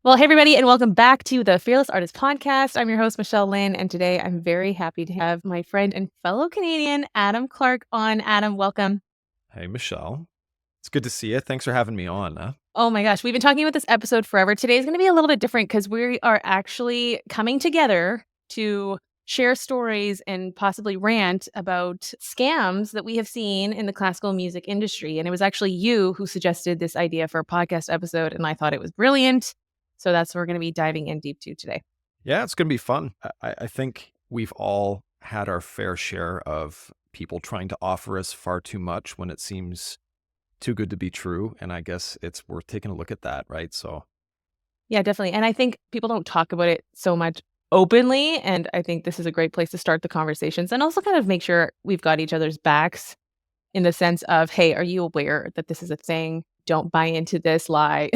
Well, hey, everybody, and welcome back to the Fearless Artist Podcast. I'm your host, Michelle Lynne, and today I'm very happy to have my friend and fellow Canadian, Adam Clarke, on. Adam, welcome. Hey, Michelle. It's good to see you. Thanks for having me on. Oh my gosh, we've been talking about this episode forever. Today is going to be a little bit different because we are actually coming together to share stories and possibly rant about scams that we have seen in the classical music industry. And it was actually you who suggested this idea for a podcast episode, and I thought it was brilliant. So that's what we're going to be diving in deep to today. Yeah, it's going to be fun. I think we've all had our fair share of people trying to offer us far too much when it seems too good to be true. And I guess it's worth taking a look at that, right? So, Yeah, definitely. And I think people don't talk about it so much openly. And I think this is a great place to start the conversations and also kind of make sure we've got each other's backs in the sense of, hey, are you aware that this is a thing? Don't buy into this lie.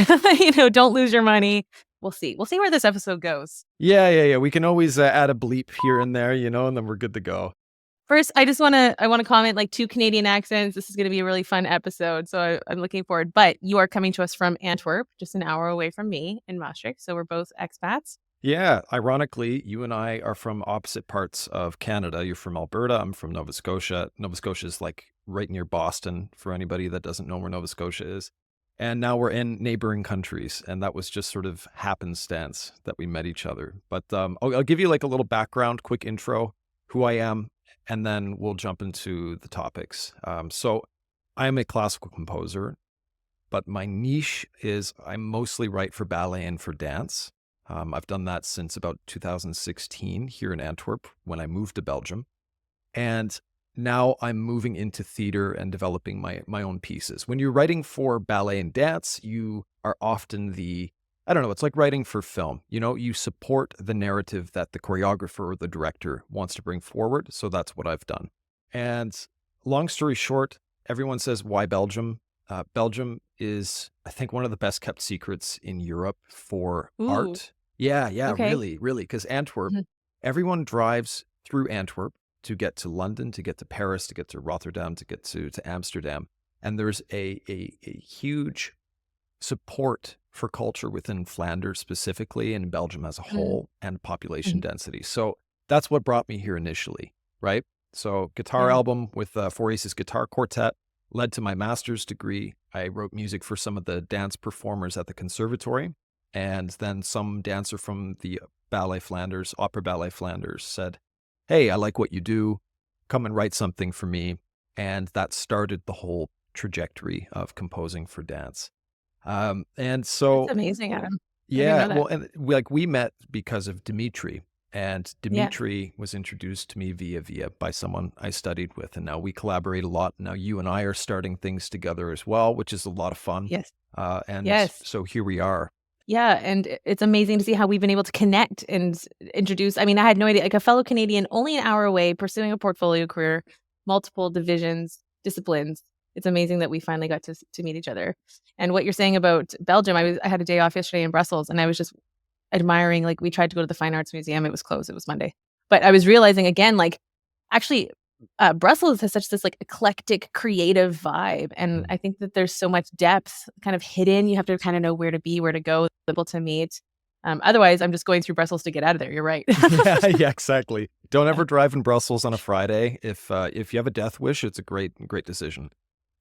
Don't lose your money. We'll see. We'll see where this episode goes. yeah. We can always add a bleep here and there, and then we're good to go. First, I want to comment like 2 Canadian accents. This is going to be a really fun episode. So I'm looking forward. But you are coming to us from Antwerp, just an hour away from me in Maastricht. So we're both expats. Yeah, ironically, you and I are from opposite parts of Canada. You're from Alberta. I'm from Nova Scotia. Nova Scotia is like right near Boston for anybody that doesn't know where Nova Scotia is. And now we're in neighboring countries. And that was just sort of happenstance that we met each other. But I'll give you like a little background, quick intro, who I am, and then we'll jump into the topics. So I am a classical composer, but my niche is I mostly write for ballet and for dance. I've done that since about 2016 here in Antwerp when I moved to Belgium. And now I'm moving into theater and developing my own pieces. When you're writing for ballet and dance, you are often I don't know, it's like writing for film. You support the narrative that the choreographer or the director wants to bring forward. So that's what I've done. And long story short, everyone says, why Belgium? Belgium is, I think, one of the best kept secrets in Europe for Ooh, art. Yeah, okay. really, really. Because Antwerp, Mhm. everyone drives through Antwerp to get to London, to get to Paris, to get to Rotterdam, to get to Amsterdam. And there's a huge support for culture within Flanders specifically and Belgium as a Mhm. whole and population Mhm. density. So that's what brought me here initially, right? So guitar Yeah. album with Four Aces Guitar Quartet led to my master's degree. I wrote music for some of the dance performers at the conservatory. And then some dancer from the Ballet Flanders, Opera Ballet Flanders said, hey, I like what you do. Come and write something for me. And that started the whole trajectory of composing for dance. And That's so, amazing, Adam. I didn't yeah, know that. well, and we met because of Dimitri. And Yeah. Dimitri was introduced to me via by someone I studied with. And now we collaborate a lot. Now you and I are starting things together as well, which is a lot of fun. Yes. And Yes. so here we are. Yeah, and it's amazing to see how we've been able to connect and introduce. I mean, I had no idea. Like a fellow Canadian, only an hour away, pursuing a portfolio career, multiple divisions, disciplines. It's amazing that we finally got to meet each other. And what you're saying about Belgium, I had a day off yesterday in Brussels, and I was just admiring. Like we tried to go to the Fine Arts Museum, it was closed. It was Monday, but I was realizing again, like actually Brussels has such this like eclectic creative vibe. And Mm. I think that there's so much depth kind of hidden. You have to kind of know where to be, where to go, able to meet. Otherwise, I'm just going through Brussels to get out of there. You're right. Yeah, exactly. Don't ever drive in Brussels on a Friday. If you have a death wish, it's a great decision.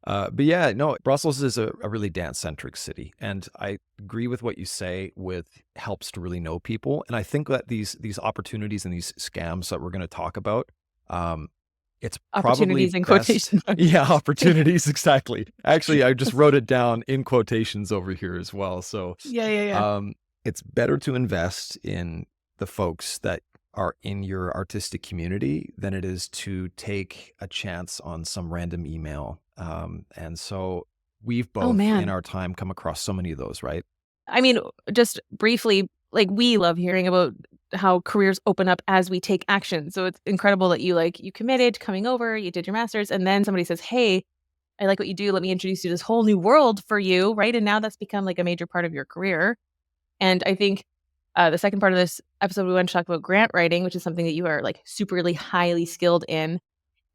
But yeah, no, Brussels is a really dance-centric city. And I agree with what you say with helps to really know people. And I think that these opportunities and these scams that we're going to talk about, um, it's probably Opportunities in best. quotation marks. Yeah, opportunities, exactly. Actually, I just wrote it down in quotations over here as well. So Yeah. um, it's better to invest in the folks that are in your artistic community than it is to take a chance on some random email. And so we've Oh both in man. our time come across so many of those, right? I mean, just briefly, like we love hearing about how careers open up as we take action. So it's incredible that you committed to coming over, you did your masters, and then somebody says, "Hey, I like what you do. Let me introduce you to this whole new world for you," right? And now that's become like a major part of your career. And I think the second part of this episode, we want to talk about grant writing, which is something that you are like superly highly skilled in.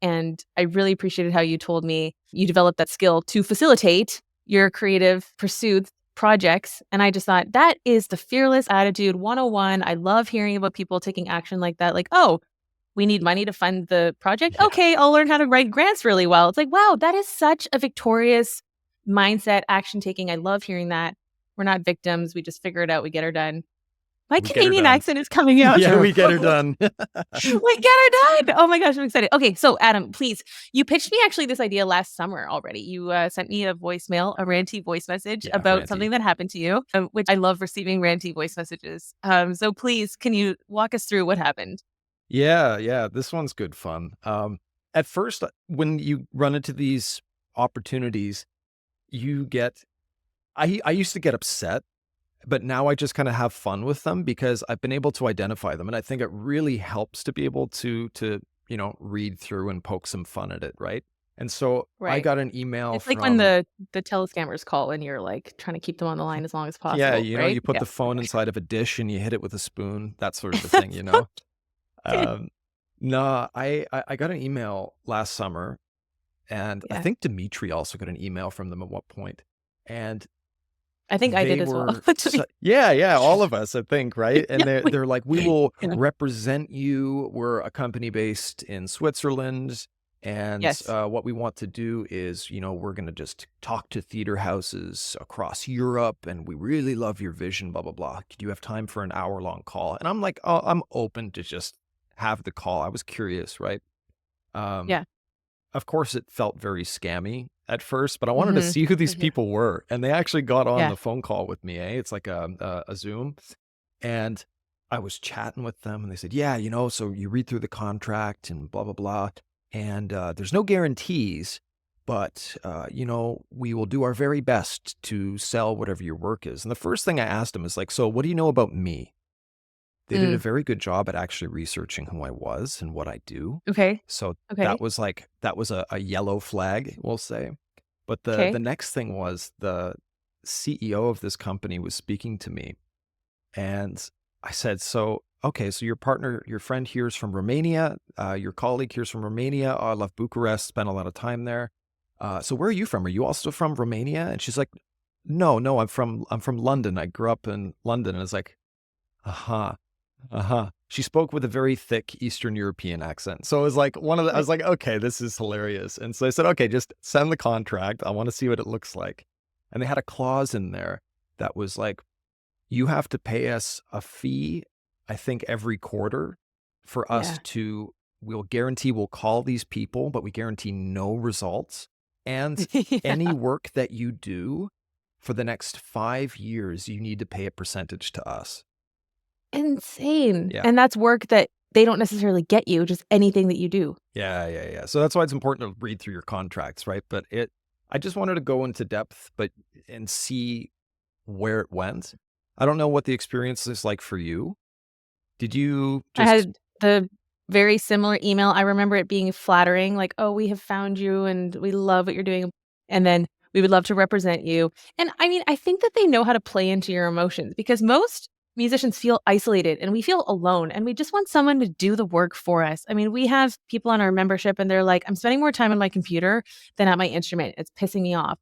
And I really appreciated how you told me you developed that skill to facilitate your creative pursuits projects. And I just thought that is the fearless attitude 101. I love hearing about people taking action like that. Like, oh, we need money to fund the project. Yeah. Okay, I'll learn how to write grants really well. It's like, wow, that is such a victorious mindset, action taking. I love hearing that. We're not victims. We just figure it out. We get her done. My We get her Canadian done. accent is coming out. Yeah, we get her done. We get her done. Oh my gosh, I'm excited. Okay, so Adam, please, you pitched me actually this idea last summer already. You sent me a voicemail, a ranty voice message Yeah, about ranty. something that happened to you, which I love receiving ranty voice messages. So please, can you walk us through what happened? Yeah, this one's good fun. At first, when you run into these opportunities, you get I used to get upset, but now I just kind of have fun with them because I've been able to identify them, and I think it really helps to be able to read through and poke some fun at it, right? And so I Right. got an email It's like when from the telescammers call and you're like trying to keep them on the line as long as yeah, possible, right? you put Yeah. the phone Okay. inside of a dish and you hit it with a spoon, that sort of a thing, you know? Good. Um, no, I got an email last summer, and I Yeah. think Dimitri also got an email from them at what point, and I think I they did as well. were yeah, all of us, I think, right? And Yeah, they're like, "We will yeah. represent you. We're a company based in Switzerland, and Yes. what we want to do is, we're gonna just talk to theater houses across Europe, and we really love your vision, blah blah blah. Could you have time for an hour-long call?" And I'm like, "Oh, I'm open to just have the call." I was curious, right? Um, Yeah. of course, it felt very scammy at first, but I wanted to Mhm. see who these Mhm. people were, and they actually got on Yeah. the phone call with me, It's like a Zoom, and I was chatting with them, and they said, "Yeah, so you read through the contract and blah, blah, blah, and, there's no guarantees, but, we will do our very best to sell whatever your work is." And the first thing I asked them is like, "So what do you know about me?" They did a Mm. very good job at actually researching who I was and what I do. Okay. So Okay. that was a yellow flag, we'll say. But the Okay. next thing was the CEO of this company was speaking to me, and I said, "So, okay, so your friend here is from Romania, your colleague here is from Romania. Oh, I love Bucharest, spent a lot of time there. So where are you from? Are you also from Romania?" And she's like, "No, no, I'm from London. I grew up in London." And it's like, "Uh-huh. Uh-huh." She spoke with a very thick Eastern European accent. So it was like I Right. was like, "Okay, this is hilarious." And so I said, "Okay, just send the contract. I want to see what it looks like." And they had a clause in there that was like, "You have to pay us a fee, I think every quarter for us Yeah. we'll guarantee we'll call these people, but we guarantee no results. And any Yeah. work that you do for the next 5 years, you need to pay a percentage to us." Insane. Yeah. And that's work that they don't necessarily get you, just anything that you do. Yeah. So that's why it's important to read through your contracts, right? But I just wanted to go into depth, and see where it went. I don't know what the experience is like for you. Did you I just had the very similar email. I remember it being flattering, like, "Oh, we have found you and we love what you're doing, and then we would love to represent you." And I mean, I think that they know how to play into your emotions because most musicians feel isolated and we feel alone and we just want someone to do the work for us. I mean, we have people on our membership and they're like, "I'm spending more time on my computer than at my instrument. It's pissing me off."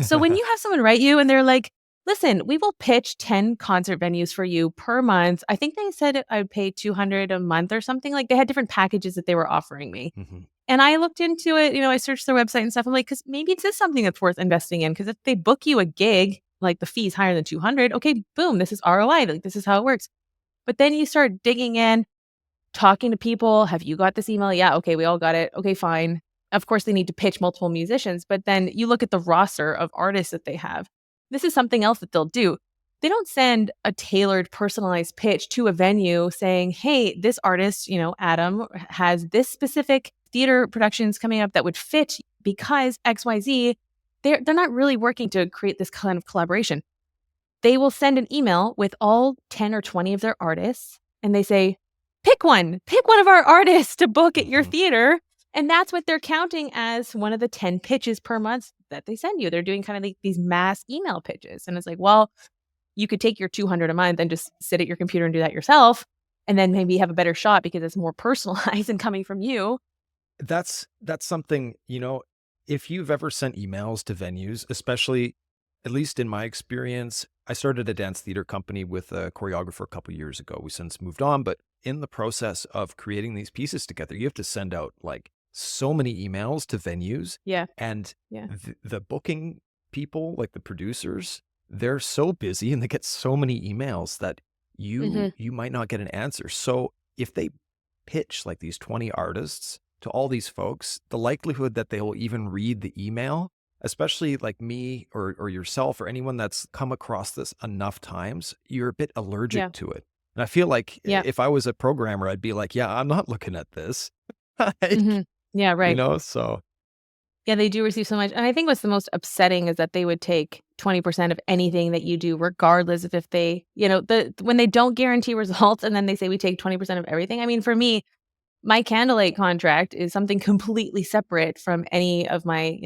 So when you have someone write you and they're like, "Listen, we will pitch 10 concert venues for you per month." I think they said I would pay 200 a month or something. Like they had different packages that they were offering me. Mhm. And I looked into it, I searched their website and stuff. I'm like, cause maybe this is something that's worth investing in. Cause if they book you a gig, like the fee's higher than 200, okay, boom, this is ROI. Like this is how it works. But then you start digging in, talking to people. Have you got this email? Yeah. Okay. We all got it. Okay, fine. Of course, they need to pitch multiple musicians, but then you look at the roster of artists that they have. This is something else that they'll do. They don't send a tailored, personalized pitch to a venue saying, "Hey, this artist, Adam, has this specific theater productions coming up that would fit because XYZ." They're not really working to create this kind of collaboration. They will send an email with all 10 or 20 of their artists, and they say, pick one of our artists to book at your Mhm. theater." And that's what they're counting as one of the 10 pitches per month that they send you. They're doing kind of like these mass email pitches. And it's like, well, you could take your 200 a month and just sit at your computer and do that yourself. And then maybe have a better shot because it's more personalized and coming from you. That's something, if you've ever sent emails to venues, especially at least in my experience, I started a dance theater company with a choreographer a couple years ago. We since moved on, but in the process of creating these pieces together, you have to send out like so many emails to venues, Yeah. and Yeah. the booking people, like the producers, they're so busy and they get so many emails that Hmm. you might not get an answer. So if they pitch like these 20 artists to all these folks, the likelihood that they will even read the email, especially like me or yourself or anyone that's come across this enough times, you're a bit allergic Yeah. to it. And I feel like Yeah. if I was a programmer, I'd be like, yeah, I'm not looking at this. Hmm. Like, Yeah. Right. so Yeah, they do receive so much. And I think what's the most upsetting is that they would take 20% of anything that you do, regardless of if they, when they don't guarantee results and then they say we take 20% of everything. I mean, for me, my candlelight contract is something completely separate from any of my,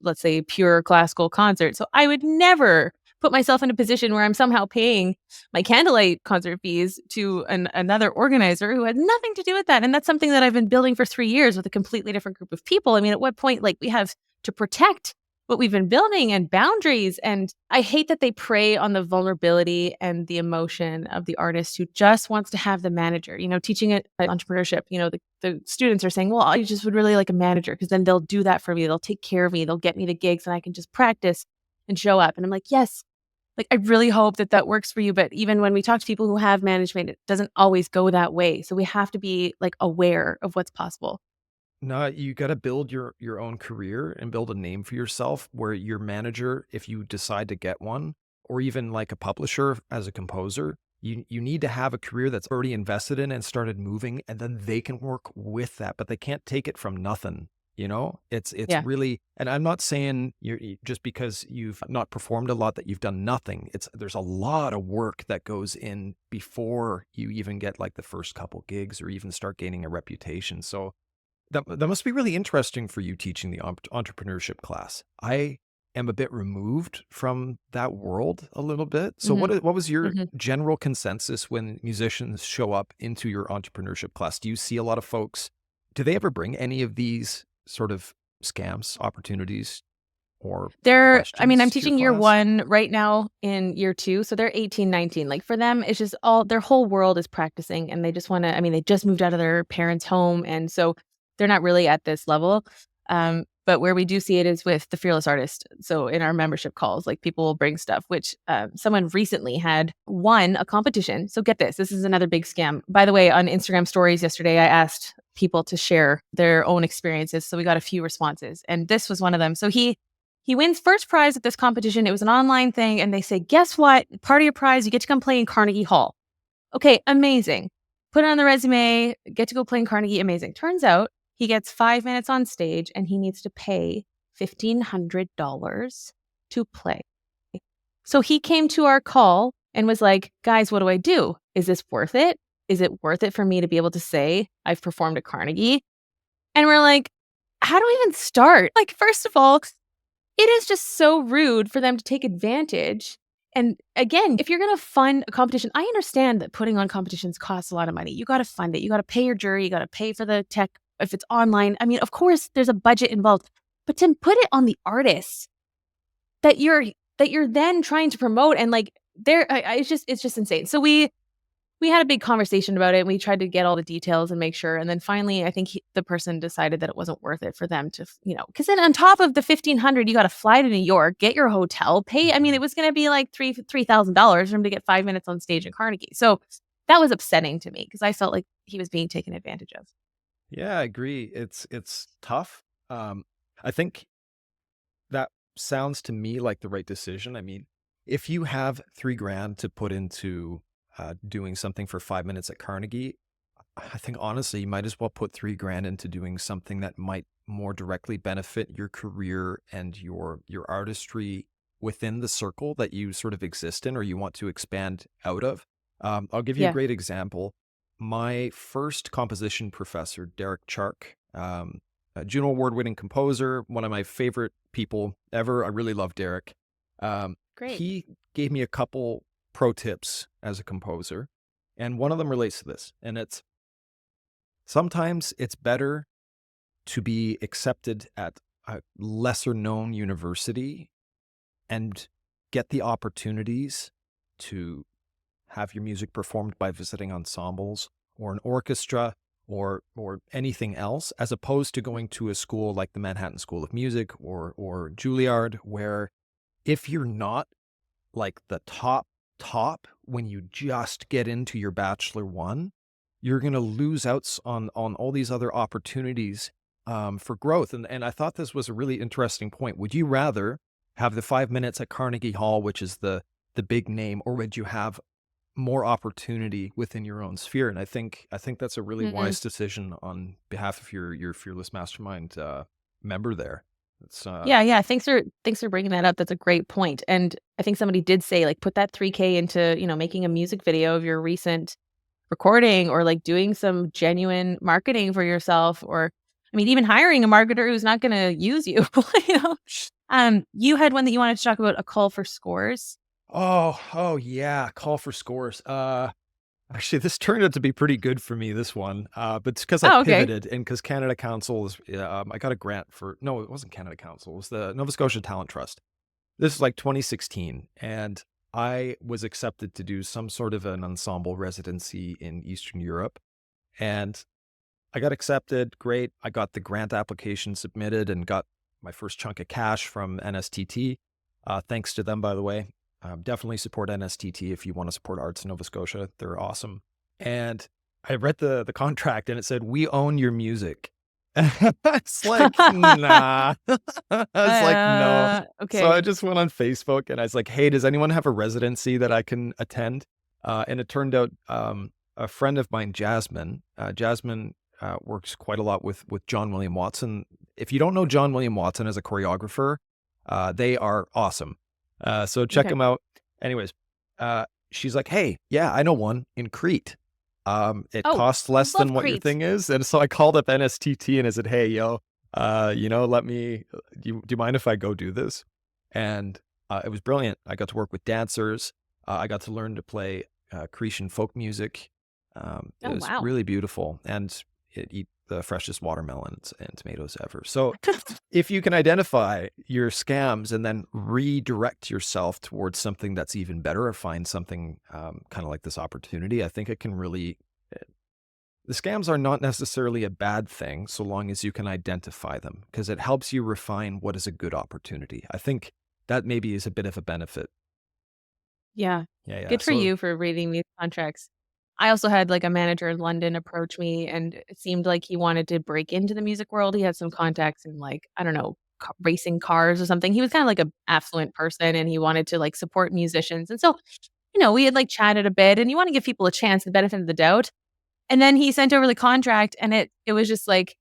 let's say pure classical concerts. So I would never put myself in a position where I'm somehow paying my candlelight concert fees to another organizer who had nothing to do with that. And that's something that I've been building for 3 years with a completely different group of people. I mean, at what point, like, we have to protect what we've been building and boundaries. And I hate that they prey on the vulnerability and the emotion of the artist who just wants to have the manager, teaching it entrepreneurship. The students are saying, well, I just would really like a manager because then they'll do that for me. They'll take care of me. They'll get me the gigs and I can just practice and show up. And I'm like, yes, like I really hope that that works for you. But even when we talk to people who have management, it doesn't always go that way. So we have to be like aware of what's possible. no, you got to build your own career and build a name for yourself where your manager, if you decide to get one, or even like a publisher as a composer, you need to have a career that's already invested in and started moving, and then they can work with that, but they can't take it from nothing. It's Yeah. really, and I'm not saying just because you've not performed a lot that you've done nothing. There's a lot of work that goes in before you even get like the first couple gigs or even start gaining a reputation. So that must be really interesting for you teaching the entrepreneurship class. I am a bit removed from that world a little bit. So Hmm. what was your Hmm. general consensus when musicians show up into your entrepreneurship class? Do you see a lot of folks? Do they ever bring any of these sort of scams, opportunities, or I mean, I'm questions to your teaching year class? one right now in year two. So they're 18, 19. Like for them, it's just all their whole world is practicing and they just want to, I mean, they just moved out of their parents' home. And so they're not really at this level. But where we do see it is with the fearless artist. So in our membership calls, like people will bring stuff, which someone recently had won a competition. So get this, this is another big scam. By the way, on Instagram stories yesterday, I asked people to share their own experiences. So we got a few responses and this was one of them. So he wins first prize at this competition. It was an online thing. And they say, guess what? Part of your prize, you get to come play in Carnegie Hall. Okay, amazing. Put it on the resume, get to go play in Carnegie. Amazing. Turns out he gets 5 minutes on stage and he needs to pay $1,500 to play. So he came to our call and was like, guys, what do I do? Is this worth it? Is it worth it for me to be able to say I've performed at Carnegie? And we're like, how do we even start? Like, first of all, it is just so rude for them to take advantage. And again, if you're going to fund a competition, I understand that putting on competitions costs a lot of money. You got to fund it. You got to pay your jury. You got to pay for the tech if it's online. I mean, of course, there's a budget involved, but to put it on the artists that you're then trying to promote and like it's just insane. So we had a big conversation about it and we tried to get all the details and make sure. And then finally, I think the person decided that it wasn't worth it for them to, because then on top of the 1,500, you got to fly to New York, get your hotel, pay. I mean, it was going to be like $3,000 for him to get 5 minutes on stage in Carnegie. So that was upsetting to me because I felt like he was being taken advantage of. Yeah, I agree. It's tough. I think that sounds to me like the right decision. I mean, if you have 3 grand to put into doing something for 5 minutes at Carnegie, I think honestly, you might as well put 3 grand into doing something that might more directly benefit your career and your artistry within the circle that you sort of exist in or you want to expand out of. I'll give you a Yeah. great example. My first composition professor, Derek Chark, a Juno Award-winning composer, one of my favorite people ever. I really love Derek. Great. He gave me a couple pro tips as a composer, and one of them relates to this, and it's sometimes it's better to be accepted at a lesser known university and get the opportunities to have your music performed by visiting ensembles or an orchestra or anything else, as opposed to going to a school like the Manhattan School of Music or Juilliard, where if you're not like the top when you just get into your Bachelor 1, you're gonna lose out on all these other opportunities, for growth, and I thought this was a really interesting point. Would you rather have the 5 minutes at Carnegie Hall, which is the big name, or would you have more opportunity within your own sphere? And I think that's a really Mm. wise decision on behalf of your Fearless Mastermind, member there. It's, Yeah, yeah. Thanks for bringing that up. That's a great point. And I think somebody did say, like, put that 3K into, making a music video of your recent recording, or like doing some genuine marketing for yourself, or I mean, even hiring a marketer who's not gonna use you. You know? You had one that you wanted to talk about, a call for scores. oh, yeah, call for scores. Actually, this turned out to be pretty good for me, this one, but it's because I Oh, okay. pivoted and because Canada Council is, yeah, I got a grant for, no, it wasn't Canada Council, it was the Nova Scotia Talent Trust. This is like 2016, and I was accepted to do some sort of an ensemble residency in Eastern Europe, and I got accepted. Great. I got the grant application submitted and got my first chunk of cash from NSTT. Thanks to them, by the way. Definitely support NSTT if you want to support arts in Nova Scotia. They're awesome. And I read the contract and it said, "We own your music." It's like, nah. I was like, no. So I Okay. just went on Facebook and I was like, "Hey, does anyone have a residency that I can attend?" And it turned out a friend of mine, Jasmine works quite a lot with John William Watson. If you don't know John William Watson as a choreographer, they are awesome. So check Okay. them out. Anyways, she's like, "Hey, yeah, I know one in Crete. It Oh, costs I less than love what your Crete. thing is." And so I called up NSTT and I said, "Hey, yo, let me, do you mind if I go do this?" And it was brilliant. I got to work with dancers. I got to learn to play Cretan folk music. It Oh, was wow. really beautiful, and eat the freshest watermelons and tomatoes ever. So if you can identify your scams and then redirect yourself towards something that's even better, or find something kind of like this opportunity, I think it can really. The scams are not necessarily a bad thing so long as you can identify them, because it helps you refine what is a good opportunity. I think that maybe is a bit of a benefit. Yeah. Yeah, yeah. Good for So you for reading these contracts. I also had, like, a manager in London approach me, and it seemed like he wanted to break into the music world. He had some contacts in, like, I don't know, ca racing cars or something. He was kinda like a affluent person, and he wanted to, like, support musicians, and so, we had, like, chatted a bit, and you wanna give people a chance, the benefit of the doubt. And then he sent over the contract, and it was just like,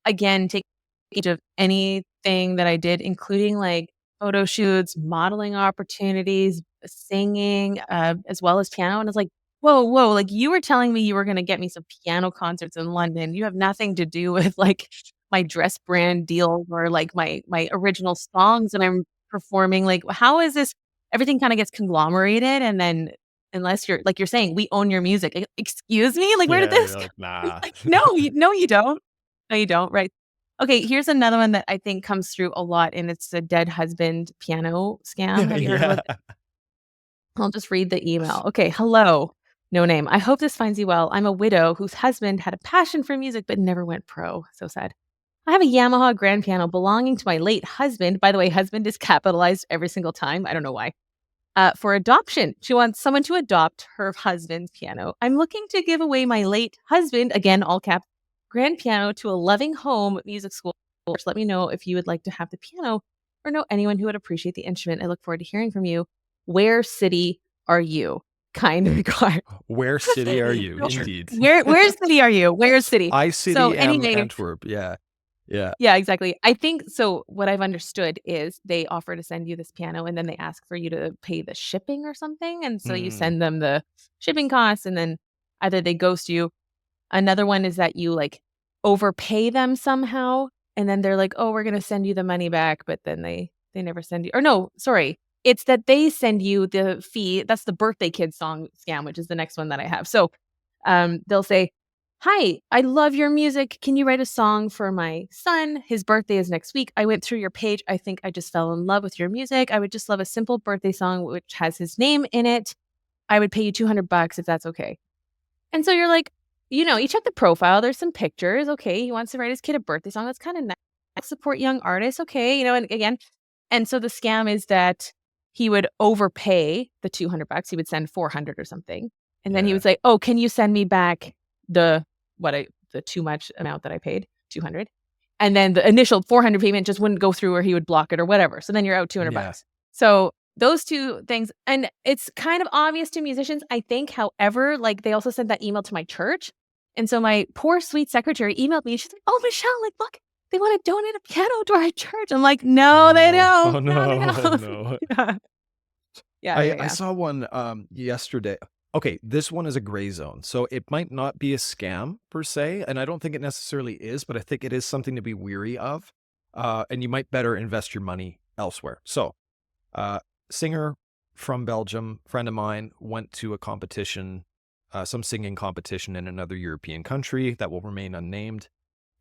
again, take each of anything that I did, including, like, photo shoots, modeling opportunities, singing, as well as piano, and it's like, "Whoa, whoa, like, you were telling me you were gonna get me some piano concerts in London. You have nothing to do with, like, my dress brand deal, or, like, my original songs that I'm performing. Like, how is this?" Everything kinda gets conglomerated, and then unless you're like you're saying, "We own your music." Excuse me? Like, where did yeah, this you're like, come nah. like, no, you don't. No, you don't, right. Okay, here's another one that I think comes through a lot, and it's the dead husband piano scam. Have you heard Yeah. about it? I'll just read the email. Okay, "Hello, no name. I hope this finds you well. I'm a widow whose husband had a passion for music but never went pro." So sad. "I have a Yamaha grand piano belonging to my late husband." By the way, husband is capitalized every single time. I don't know why. For adoption. She wants someone to adopt her husband's piano. "I'm looking to give away my late husband," again, all caps, "grand piano to a loving home music school. Just let me know if you would like to have the piano or know anyone who would appreciate the instrument. I look forward to hearing from you. Where city are you?" Kind regard. Where city are you? So, Indeed. where city are you? Where city? I So city am anyway, Antwerp. Yeah. Yeah. yeah, exactly. I think so what I've understood is they offer to send you this piano, and then they ask for you to pay the shipping or something, and so you Mm. send them the shipping costs, and then either they ghost you. Another one is that you, like, overpay them somehow, and then they're like, "Oh, we're gonna send you the money back," but then they never send you, or no, sorry, it's that they send you the fee. That's the birthday kid song scam, which is the next one that I have. So, they'll say, hi, I love your music. Can you write a song for my son? His birthday is next week. I went through your page. I think I just fell in love with your music. I would just love a simple birthday song which has his name in it. I would pay you $200 if that's okay. And so you're like, you check the profile, there's some pictures. Okay, he wants to write his kid a birthday song. That's kind of nice. Support young artists. Okay, and again, and so the scam is that he would overpay the $200. He would send 400 or something. And then he Yeah. would say, "Oh, can you send me back the the too much amount that I paid, 200?" And then the initial 400 payment just wouldn't go through or he would block it or whatever. So then you're out Yeah. $200. So those two things, and it's kind of obvious to musicians, I think. However, like they also sent that email to my church. And so my poor sweet secretary emailed me. She's like, "Oh, Michelle, like, look, they want to donate a piano to our church." I'm like, Oh "No, they no. don't. Oh No, they no. Oh don't." no. Yeah. Yeah, yeah, I yeah. saw one yesterday. Okay, this one is a gray zone. So it might not be a scam per se, and I don't think it necessarily is, but I think it is something to be weary of. And you might better invest your money elsewhere. So, singer from Belgium, friend of mine, went to a competition, some singing competition in another European country that will remain unnamed.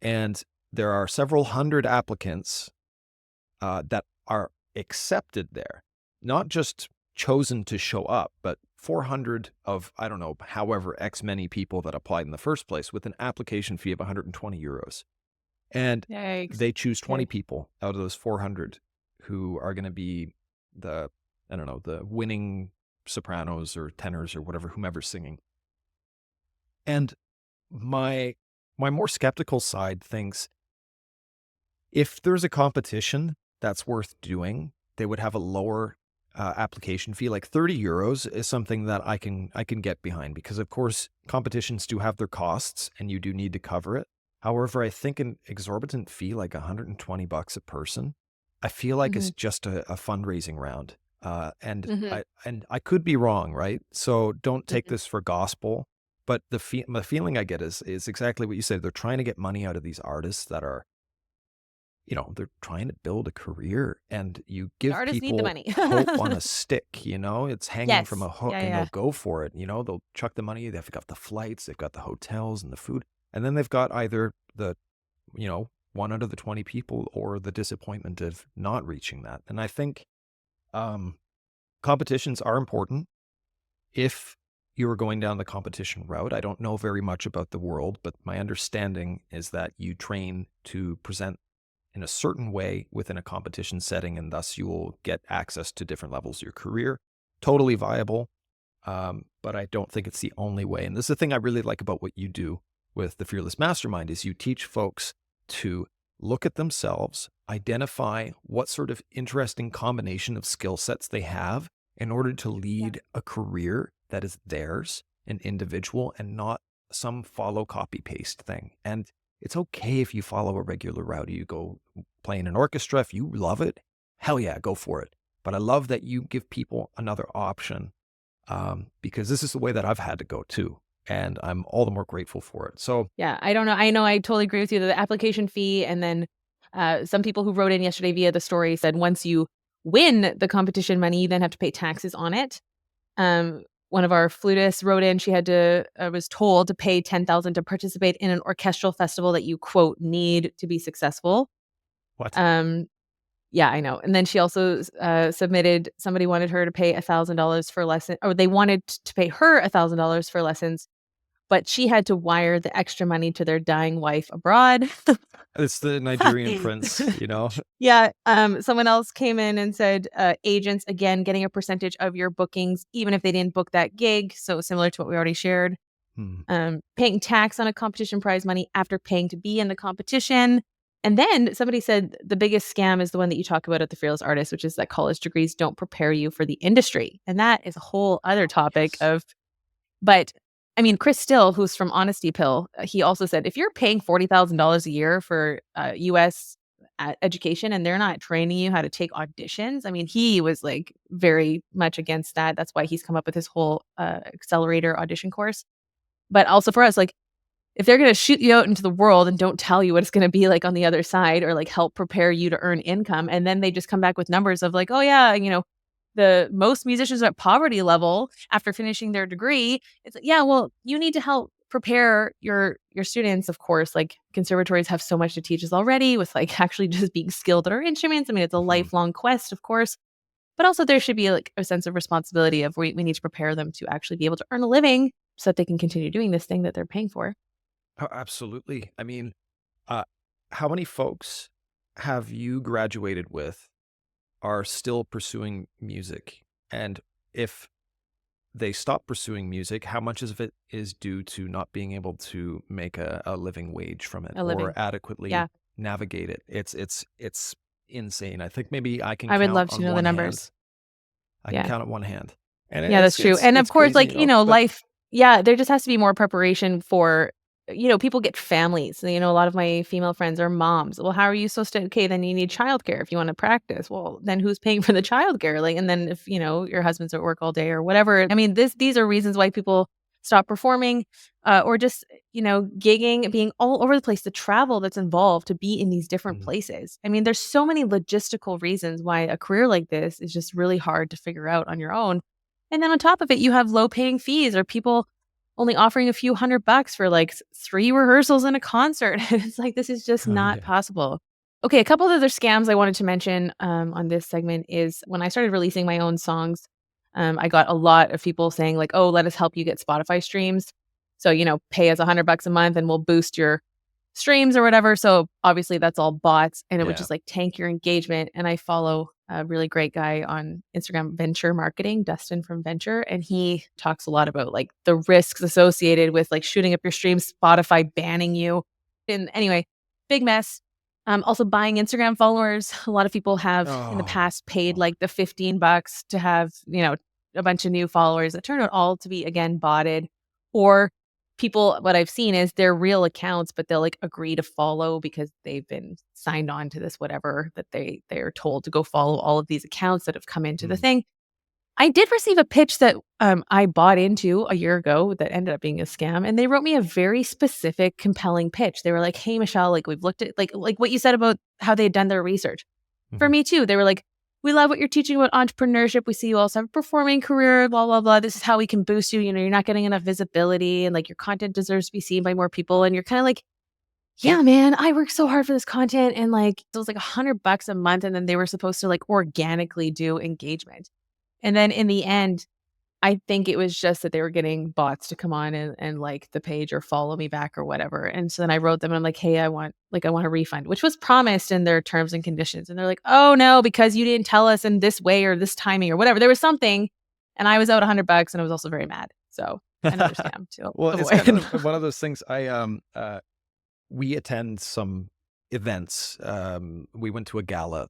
And there are several hundred applicants that are accepted there, not just chosen to show up, but 400 of, I don't know, however X many people that applied in the first place with an application fee of 120 euros. And Yikes. they choose 20 Okay. people out of those 400 who are going to be the, I don't know, the winning sopranos or tenors or whatever, whomever's singing. And my more skeptical side thinks if there's a competition that's worth doing, they would have a lower application fee. Like 30 euros is something that I can get behind because, of course, competitions do have their costs and you do need to cover it. However, I think an exorbitant fee like $120 a person, I feel like it's Mhm. just a fundraising round. And Mhm. I could be wrong, right? So don't take Mhm. this for gospel. But the feeling I get is exactly what you said. They're trying to get money out of these artists that are, they're trying to build a career, and you The give artists need the people money. hope on a stick, it's hanging from Yes. a hook Yeah, and yeah. they'll go for it. They'll chuck the money. They've got the flights, they've got the hotels and the food. And then they've got either the, one out of the 20 people or the disappointment of not reaching that. And I think um, competitions are important. If you were going down the competition route, I don't know very much about the world, but my understanding is that you train to present in a certain way within a competition setting, and thus you will get access to different levels of your career. Totally viable, but I don't think it's the only way. And this is the thing I really like about what you do with the Fearless Mastermind is you teach folks to look at themselves, identify what sort of interesting combination of skill sets they have in order to Yeah. lead a career that is theirs, an individual, and not some follow copy paste thing. And it's okay if you follow a regular route. You go play in an orchestra. If you love it, hell yeah, go for it. But I love that you give people another option because this is the way that I've had to go too. And I'm all the more grateful for it. So, Yeah, I don't know. I know I totally agree with you. The application fee, and then some people who wrote in yesterday via the story said once you win the competition money, you then have to pay taxes on it. One of our flutists wrote in; she had to was told to pay 10,000 to participate in an orchestral festival that you quote need to be successful. what? Um, yeah, I know. And then she also submitted. Somebody wanted her to pay $1,000 for lesson, or they wanted to pay her $1,000 for lessons, but she had to wire the extra money to their dying wife abroad. It's the Nigerian prince. Yeah, someone else came in and said, agents, again, getting a percentage of your bookings, even if they didn't book that gig, so similar to what we already shared. Hmm. Paying tax on a competition prize money after paying to be in the competition. And then somebody said the biggest scam is the one that you talk about at the Fearless Artist, which is that college degrees don't prepare you for the industry. And that is a whole other topic Yes. of but, I mean, Chris Still, who's from Honesty Pill, he also said, if you're paying $40,000 a year for US education and they're not training you how to take auditions, I mean, he was like very much against that. That's why he's come up with his whole accelerator audition course. But also for us, like, if they're going to shoot you out into the world and don't tell you what it's going to be like on the other side or like help prepare you to earn income, and then they just come back with numbers of like, oh yeah, the most musicians are at poverty level after finishing their degree. It's like, yeah, well, you need to help prepare your students, of course, like conservatories have so much to teach us already with like actually just being skilled at our instruments. I mean, it's a Mhm. lifelong quest, of course, but also there should be like a sense of responsibility of we need to prepare them to actually be able to earn a living so that they can continue doing this thing that they're paying for. Oh, absolutely. I mean, uh, how many folks have you graduated with are still pursuing music? And if they stop pursuing music, how much of it is due to not being able to make a living wage from it A or living. adequately Yeah. navigate it? It's insane. I think maybe I can I would count love to on know the one hand. numbers. I can Yeah. count on one hand. And Yeah, that's true. And of it's course, crazy, like, you know, but life yeah, there just has to be more preparation for people get families. A lot of my female friends are moms. Well, how are you supposed to okay, then you need childcare if you wanna practice. Well, then who's paying for the childcare? Like, and then if, your husband's at work all day or whatever. I mean, these are reasons why people stop performing, or just, gigging, being all over the place, the travel that's involved to be in these different Mhm. places. I mean, there's so many logistical reasons why a career like this is just really hard to figure out on your own. And then on top of it, you have low paying fees or people only offering a few $100 for like 3 rehearsals and a concert. It's like, this is just Oh, not yeah. possible. Okay, a couple of other scams I wanted to mention, on this segment is when I started releasing my own songs, I got a lot of people saying like, "Oh, let us help you get Spotify streams. So, pay us $100 a month and we'll boost your streams or whatever." So obviously that's all bots and it would Yeah. just like tank your engagement. And I follow a really great guy on Instagram, Venture Marketing, Dustin from Venture, and he talks a lot about like the risks associated with like shooting up your stream, Spotify banning you. And anyway, big mess. Also buying Instagram followers. A lot of people have in the Oh, past paid God. like the $15 to have, a bunch of new followers that turn out all to be again botted, or people what I've seen is they're real accounts, but they'll, like, agree to follow because they've been signed on to this whatever that they're told to go follow all of these accounts that have come into the Mm. thing. I did receive a pitch that, I bought into a year ago that ended up being a scam, and they wrote me a very specific, compelling pitch. They were like, "Hey, Michelle, like, we've looked at" like what you said about how they had done their research. For Mhm. me too, they were like, "We love what you're teaching about entrepreneurship. We see you also have a performing career, blah, blah, blah. This is how we can boost you. You're not getting enough visibility and like your content deserves to be seen by more people." And you're kind of like, yeah, man, I worked so hard for this content. And like, it was like $100 a month. And then they were supposed to like organically do engagement. And then in the end, I think it was just that they were getting bots to come on and like the page or follow me back or whatever. And so then I wrote them and I'm like, "Hey, I want a refund," which was promised in their terms and conditions. And they're like, "Oh no, because you didn't tell us in this way or this timing or whatever." There was something and I was out $100 and I was also very mad. So another scam to Well, it's kind avoid. of one of those things. We attend some events. We went to a gala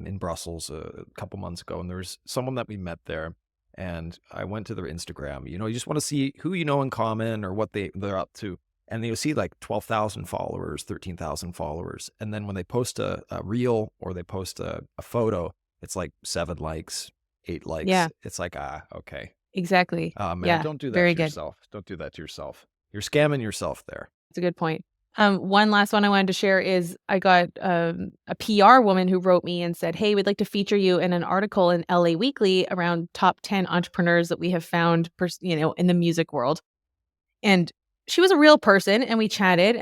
in Brussels a couple months ago, and there was someone that we met there. And I went to their Instagram. You know, you just want to see who you know in common or what they're up to. And you'll see like 12,000 followers, 13,000 followers. And then when they post a reel or they post a photo, it's like 7 likes, 8 likes. Yeah, It's like, okay. exactly. Man, Yeah, don't do that very to good. yourself. Don't do that to yourself. You're scamming yourself there. That's a good point. One last one I wanted to share is I got a PR woman who wrote me and said, "Hey, we'd like to feature you in an article in LA Weekly around top 10 entrepreneurs that we have found, in the music world." And she was a real person and we chatted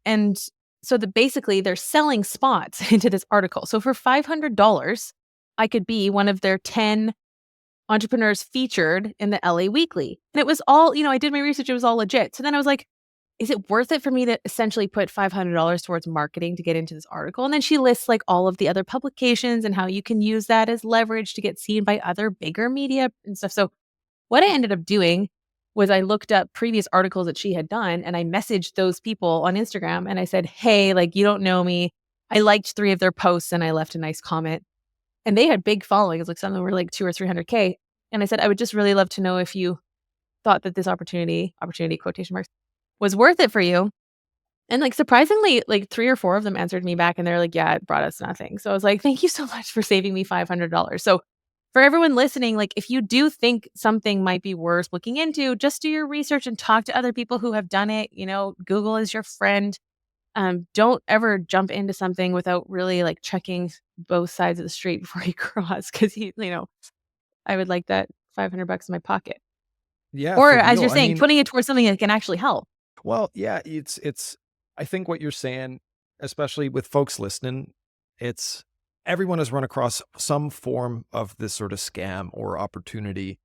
and so that basically they're selling spots into this article. So for $500, I could be one of their 10 entrepreneurs featured in the LA Weekly. And it was all, I did my research, it was all legit. So then I was like, is it worth it for me to essentially put $500 towards marketing to get into this article? And then she lists like all of the other publications and how you can use that as leverage to get seen by other bigger media and stuff. So what I ended up doing was I looked up previous articles that she had done and I messaged those people on Instagram and I said, "Hey, like, you don't know me. I liked 3 of their posts and I left a nice comment." And they had big followings, like some of them were like 2 or 300K. And I said, "I would just really love to know if you thought that this opportunity quotation marks, was worth it for you." And like surprisingly, like 3 or 4 of them answered me back and they're like, "Yeah, it brought us nothing." So I was like, "Thank you so much for saving me $500." So for everyone listening, like if you do think something might be worth looking into, just do your research and talk to other people who have done it. Google is your friend. Don't ever jump into something without really like checking both sides of the street before you cross because I would like that $500 in my pocket. Yeah, Or for as real. you're I saying, mean, putting it towards something that can actually help. Well, yeah, it's I think what you're saying, especially with folks listening, it's everyone has run across some form of this sort of scam or opportunity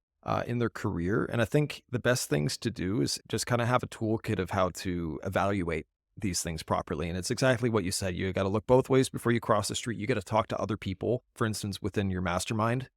in their career. And I think the best things to do is just kind of have a toolkit of how to evaluate these things properly. And it's exactly what you said. You got to look both ways before you cross the street. You got to talk to other people, for instance, within your mastermind.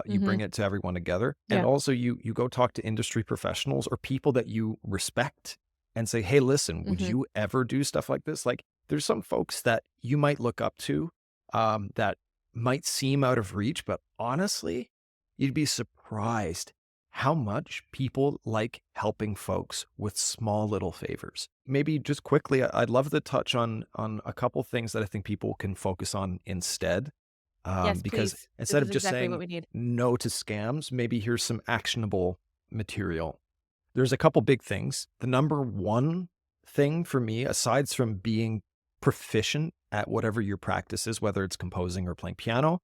You Hmm. bring it to everyone together. And Yeah. also you go talk to industry professionals or people that you respect and say, hey, listen, would Hmm. you ever do stuff like this? Like there's some folks that you might look up to that might seem out of reach, but honestly, you'd be surprised how much people like helping folks with small little favors. Maybe just quickly, I'd love to touch on a couple things that I think people can focus on instead. Yes, Because please. This instead is of just exactly what saying we need. no to scams, maybe here's some actionable material. There's a couple big things. The number one thing for me, aside from being proficient at whatever your practice is, whether it's composing or playing piano,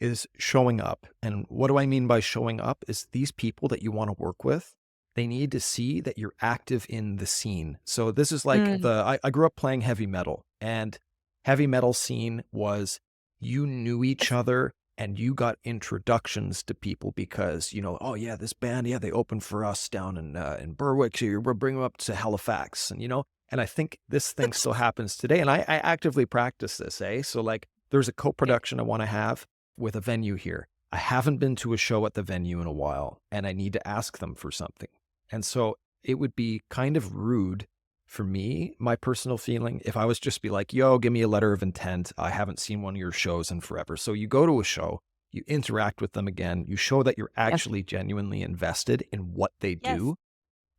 is showing up. And what do I mean by showing up is these people that you want to work with, they need to see that you're active in the scene. So this is like Mm. I grew up playing heavy metal, and heavy metal scene was you knew each Yes. other and you got introductions to people because, oh yeah, this band, yeah, they opened for us down in Berwick. So we'll bring them up to Halifax, and I think this thing still happens today. And I actively practice this, eh? So like there's a Okay. co-production I want to have with a venue here. I haven't been to a show at the venue in a while and I need to ask them for something. And so it would be kind of rude for me, my personal feeling, if I was just be like, yo, give me a letter of intent. I haven't seen one of your shows in forever. So you go to a show, you interact with them again, you show that you're Yes. actually genuinely invested in what they Yes. do.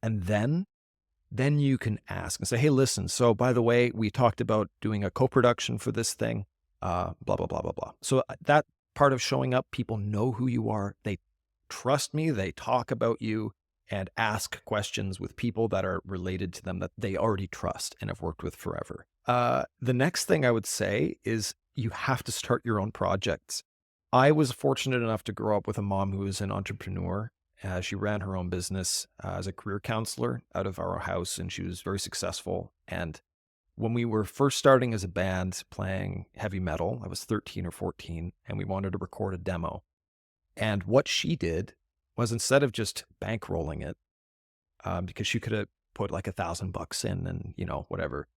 And then you can ask and say, hey, listen, so by the way, we talked about doing a co-production for this thing, blah, blah, blah, blah, blah. So that part of showing up, people know who you are. They trust me. They talk about you and ask questions with people that are related to them that they already trust and have worked with forever. The next thing I would say is you have to start your own projects. I was fortunate enough to grow up with a mom who was an entrepreneur. She ran her own business as a career counselor out of our house, and she was very successful. And when we were first starting as a band playing heavy metal, I was 13 or 14, and we wanted to record a demo. And what she did was instead of just bankrolling it, because she could have put like $1,000 in and, whatever,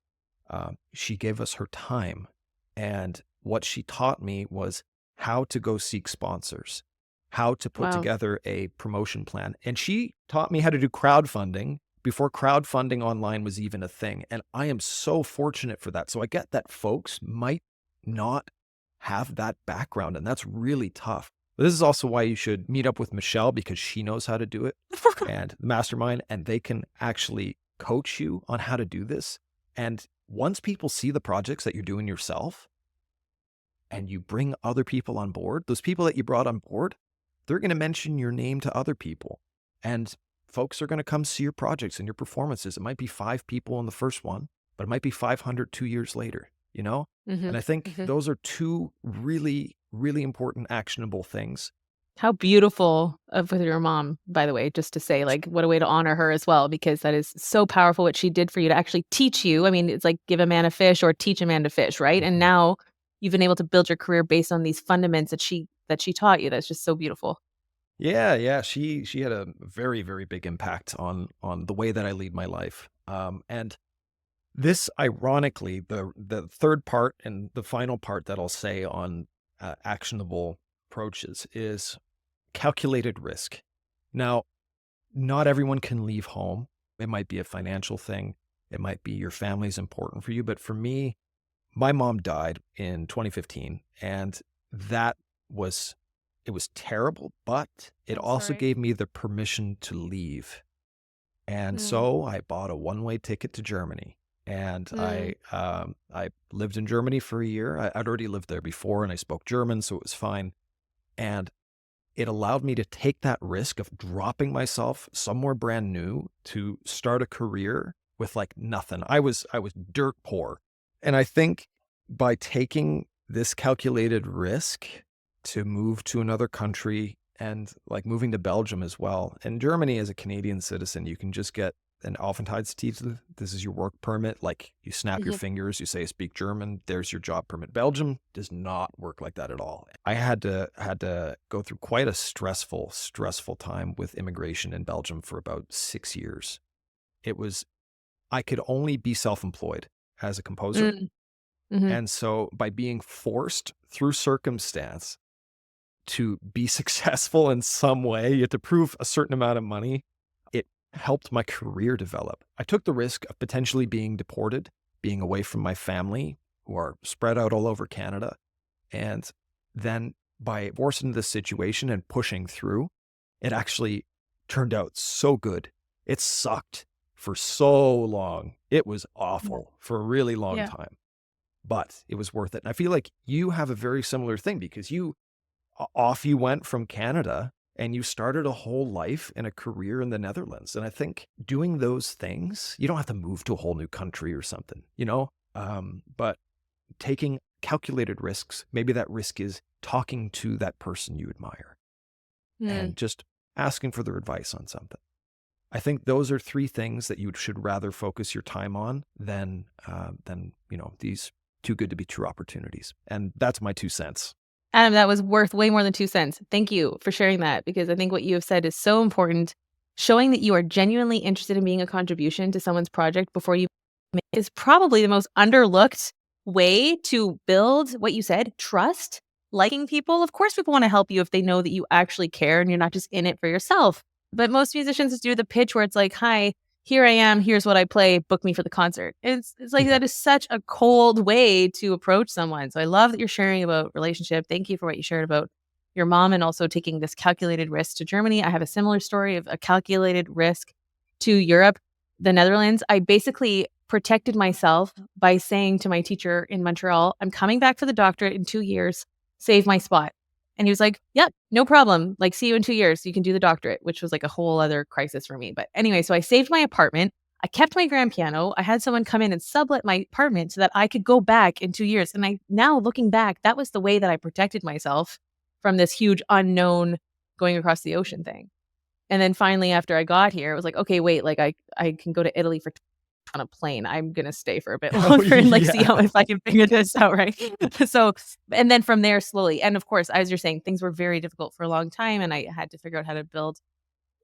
she gave us her time. And what she taught me was how to go seek sponsors, how to put Wow. together a promotion plan. And she taught me how to do crowdfunding before crowdfunding online was even a thing. And I am so fortunate for that. So I get that folks might not have that background, and that's really tough. But this is also why you should meet up with Michelle because she knows how to do it and the mastermind, and they can actually coach you on how to do this. And once people see the projects that you're doing yourself and you bring other people on board, those people that you brought on board, they're going to mention your name to other people. And folks are going to come see your projects and your performances. It might be 5 people in the first one, but it might be 500 2 years later, you know? Hmm. And I think Hmm. those are two really, really important actionable things. How beautiful of with your mom, by the way, just to say, like, what a way to honor her as well, because that is so powerful what she did for you to actually teach you. I mean, it's like give a man a fish or teach a man to fish, right? And Mhm. now you've been able to build your career based on these fundaments that she taught you. That's just so beautiful. Yeah, yeah. She had a very, very big impact on the way that I lead my life. And this, ironically, the third part and the final part that I'll say on actionable approaches is calculated risk. Now, not everyone can leave home. It might be a financial thing. It might be your family's important for you. But for me, my mom died in 2015, and that was it was terrible, but it I'm also sorry. gave me the permission to leave. And Mm, so I bought a one-way ticket to Germany, and mm, I lived in Germany for a year. I'd already lived there before, and I spoke German, so it was fine. And it allowed me to take that risk of dropping myself somewhere brand new to start a career with like nothing. I was dirt poor. And I think by taking this calculated risk to move to another country and like moving to Belgium as well. And Germany as a Canadian citizen, you can just get an Aufenthaltstitel. This is your work permit. Like you snap your Mhm. fingers, you say speak German, there's your job permit. Belgium does not work like that at all. I had to go through quite a stressful time with immigration in Belgium for about 6 years. It was I could only be self-employed as a composer. Mm, mhm. And so by being forced through circumstance to be successful in some way, you have to prove a certain amount of money. It helped my career develop. I took the risk of potentially being deported, being away from my family who are spread out all over Canada. And then by forced into this situation and pushing through, it actually turned out so good. It sucked for so long. It was Yeah. awful for a really long Yeah. time, but it was worth it. And I feel like you have a very similar thing because off you went from Canada and you started a whole life and a career in the Netherlands. And I think doing those things, you don't have to move to a whole new country or something, but taking calculated risks, maybe that risk is talking to that person you admire Mm. and just asking for their advice on something. I think those are three things that you should rather focus your time on than these too good to be true opportunities. And that's my 2 cents. Adam, that was worth way more than 2 cents. Thank you for sharing that because I think what you have said is so important. Showing that you are genuinely interested in being a contribution to someone's project before you make it is probably the most underlooked way to build what you said, trust, liking people. Of course, people want to help you if they know that you actually care and you're not just in it for yourself. But most musicians do the pitch where it's like, "Hi, here I am. Here's what I play. Book me for the concert." It's like Yeah. that is such a cold way to approach someone. So I love that you're sharing about relationship. Thank you for what you shared about your mom and also taking this calculated risk to Germany. I have a similar story of a calculated risk to Europe, the Netherlands. I basically protected myself by saying to my teacher in Montreal, "I'm coming back for the doctorate in 2 years. Save my spot." And he was like, "Yep, no problem. Like, see you in 2 years. You can do the doctorate," which was like a whole other crisis for me. But anyway, so I saved my apartment. I kept my grand piano. I had someone come in and sublet my apartment so that I could go back in 2 years. And I now looking back, that was the way that I protected myself from this huge unknown going across the ocean thing. And then finally, after I got here, it was like, "Okay, wait, like I can go to Italy for on a plane. I'm gonna stay for a bit Oh, longer and, like, see yeah. how if I can figure this out, right?" So and then from there, slowly and of course, as you're saying, things were very difficult for a long time, and I had to figure out how to build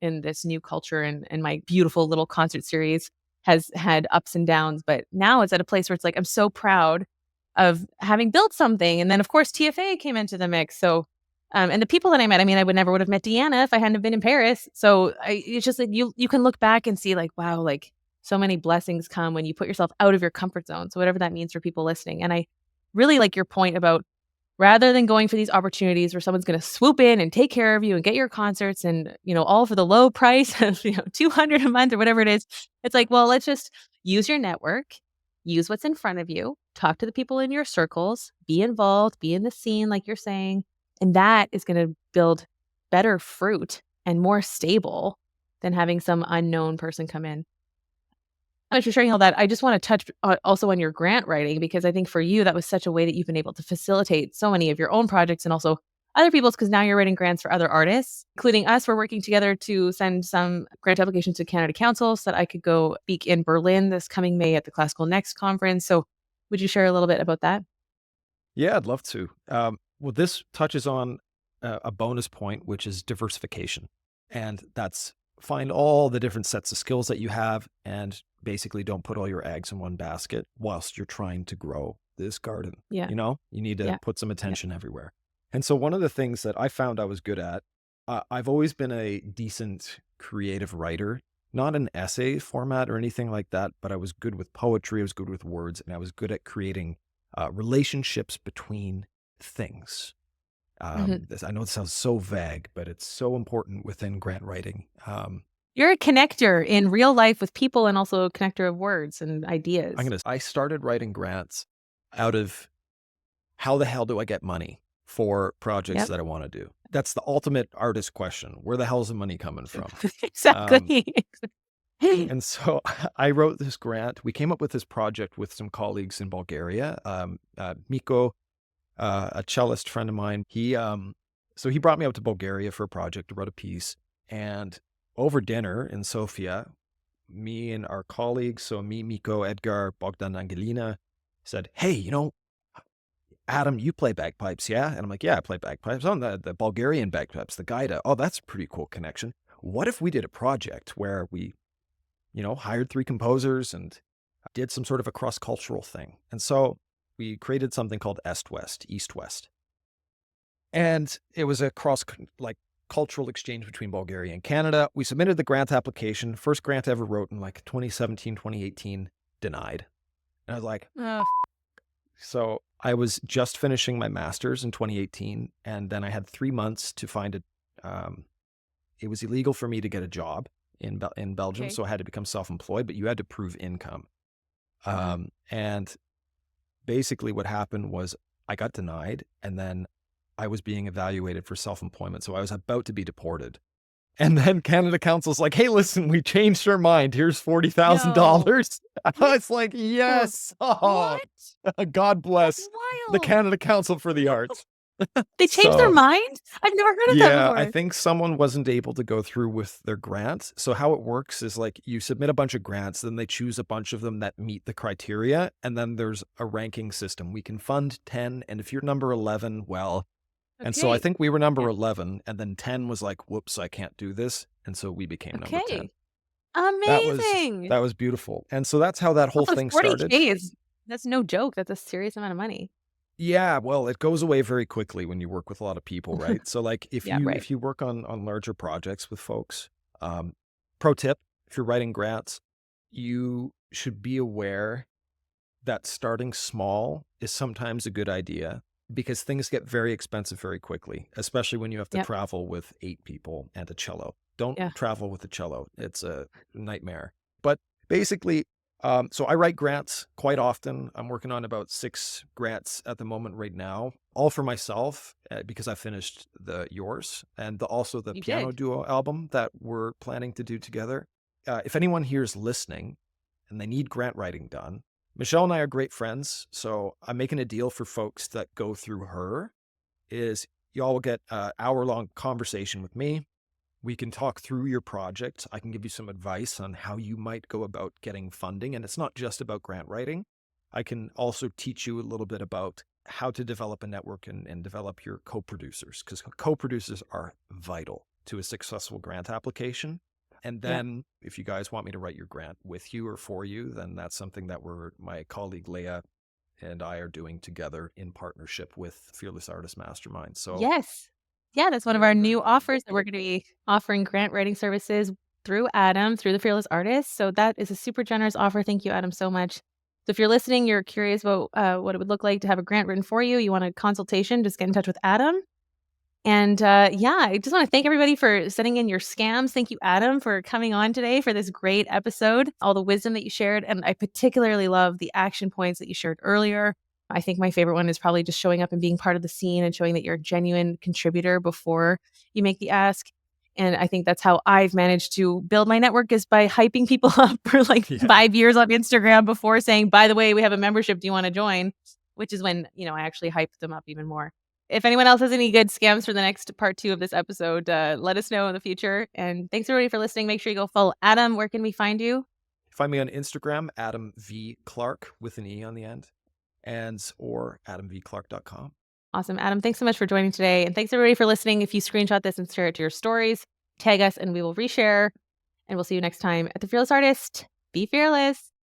in this new culture, and my beautiful little concert series has had ups and downs, but now it's at a place where it's like, I'm so proud of having built something, and then, of course, TFA came into the mix, so, and the people that I met, I mean, I would have met Deanna if I hadn't have been in Paris, so it's just like you can look back and see like, wow, like, so many blessings come when you put yourself out of your comfort zone, so whatever that means for people listening, and I really like your point about rather than going for these opportunities where someone's gonna swoop in and take care of you and get your concerts and, all for the low price of, 200 a month or whatever it is. It's like, well, let's just use your network, use what's in front of you, talk to the people in your circles, be involved, be in the scene like you're saying, and that is gonna build better fruit and more stable than having some unknown person come in. Much for sharing all that. I just wanna touch also on your grant writing because I think for you, that was such a way that you've been able to facilitate so many of your own projects and also other people's because now you're writing grants for other artists, including us. We're working together to send some grant applications to Canada Council so that I could go speak in Berlin this coming May at the Classical Next conference. So would you share a little bit about that? Yeah, I'd love to. Well, this touches on a bonus point, which is diversification. And that's find all the different sets of skills that you have and basically don't put all your eggs in one basket whilst you're trying to grow this garden. Yeah. You need to Yeah. put some Yeah. attention everywhere. And so one of the things that I found I was good at, I've always been a decent creative writer, not an essay format or anything like that, but I was good with poetry, I was good with words, and I was good at creating relationships between things. Mhm. I know it sounds so vague, but it's so important within grant writing. You're a connector in real life with people and also a connector of words and ideas. I started writing grants out of how the hell do I get money for projects Yep. that I want to do? That's the ultimate artist question. Where the hell is the money coming from? Um, Exactly. and so I wrote this grant. We came up with this project with some colleagues in Bulgaria. Miko, a cellist friend of mine, so he brought me out to Bulgaria for a project, wrote a piece, and over dinner in Sofia, me and our colleagues, so me, Miko, Edgar, Bogdan, Angelina, said, hey, Adam, you play bagpipes, yeah? And I'm like, yeah, I play bagpipes. On the Bulgarian bagpipes, the Gaida. Oh, that's a pretty cool connection. What if we did a project where we, hired 3 composers and did some sort of a cross-cultural thing? And so we created something called Est-West, East-West. And it was a cultural exchange between Bulgaria and Canada. We submitted the grant application. First grant I ever wrote in like 2017, 2018, denied. And I was like, Oh, so I was just finishing my master's in 2018, and then I had 3 months to find it was illegal for me to get a job in Belgium, okay. so I had to become self-employed, but you had to prove income. Uh-huh. And basically what happened was I got denied, and then I was being evaluated for self-employment, so I was about to be deported. And then Canada Council's like, hey, listen, we changed our mind. Here's No. $40,000. What? It's like, yes. Oh, What? God That's bless the wild. Canada Council for the Arts. They changed their So, mind? I've never heard of that yeah, I before. think someone wasn't able to go through with their grant. So how it works is like you submit a bunch of grants, then they choose a bunch of them that meet the criteria, and then there's a ranking system. We can fund 10, and if you're number 11, well, and so I Okay. think we were Yeah. number 11, and then 10 was like, whoops, I can't do this, and so we became number 10. Okay. That was Amazing. that was beautiful. And so that's how that whole Also, thing started. 40K that's no joke. That's a serious amount of money. Yeah, well, it goes away very quickly when you work with a lot of people, right? So like if Yeah, you right. if you work on larger projects with folks, pro tip, if you're writing grants, you should be aware that starting small is sometimes a good idea because things get very expensive very quickly, especially when you have to Yep. travel with 8 people and a cello. Don't Yeah. travel with a cello. It's a nightmare. But basically, so I write grants quite often. I'm working on about 6 grants at the moment right now, all for myself because I finished yours and also the You piano did. duo album that we're planning to do together. If anyone here is listening and they need grant writing done, Michelle and I are great friends, so I'm making a deal for folks that go through her. Is y'all will get an hour-long conversation with me. We can talk through your project. I can give you some advice on how you might go about getting funding, and it's not just about grant writing. I can also teach you a little bit about how to develop a network and develop your co-producers, because co-producers are vital to a successful grant application. And Yeah. then if you guys want me to write your grant with you or for you, then that's something that my colleague Leah and I are doing together in partnership with Fearless Artist Mastermind. So Yes. Yeah, that's one of our very, very new much offers looking that we're forward going to to it. be offering grant writing services through Adam, through the Fearless Artist. So that is a super generous offer. Thank you, Adam, so much. So if you're listening, you're curious about what it would look like to have a grant written for you, you want a consultation, just get in touch with Adam. And yeah, I just want to thank everybody for sending in your scams. Thank you, Adam, for coming on today for this great episode, all the wisdom that you shared. And I particularly love the action points that you shared earlier. I think my favorite one is probably just showing up and being part of the scene and showing that you're a genuine contributor before you make the ask. And I think that's how I've managed to build my network is by hyping people up for like Yeah. 5 years on Instagram before saying, by the way, we have a membership. Do you want to join? Which is when, I actually hyped them up even more. If anyone else has any good scams for the next part 2 of this episode, let us know in the future. And thanks everybody for listening. Make sure you go follow Adam. Where can we find you? Find me on Instagram, Adam V. Clarke with an E on the end, or adamvclarke.com. Awesome. Adam, thanks so much for joining today. And thanks everybody for listening. If you screenshot this and share it to your stories, tag us and we will reshare. And we'll see you next time at The Fearless Artist. Be fearless.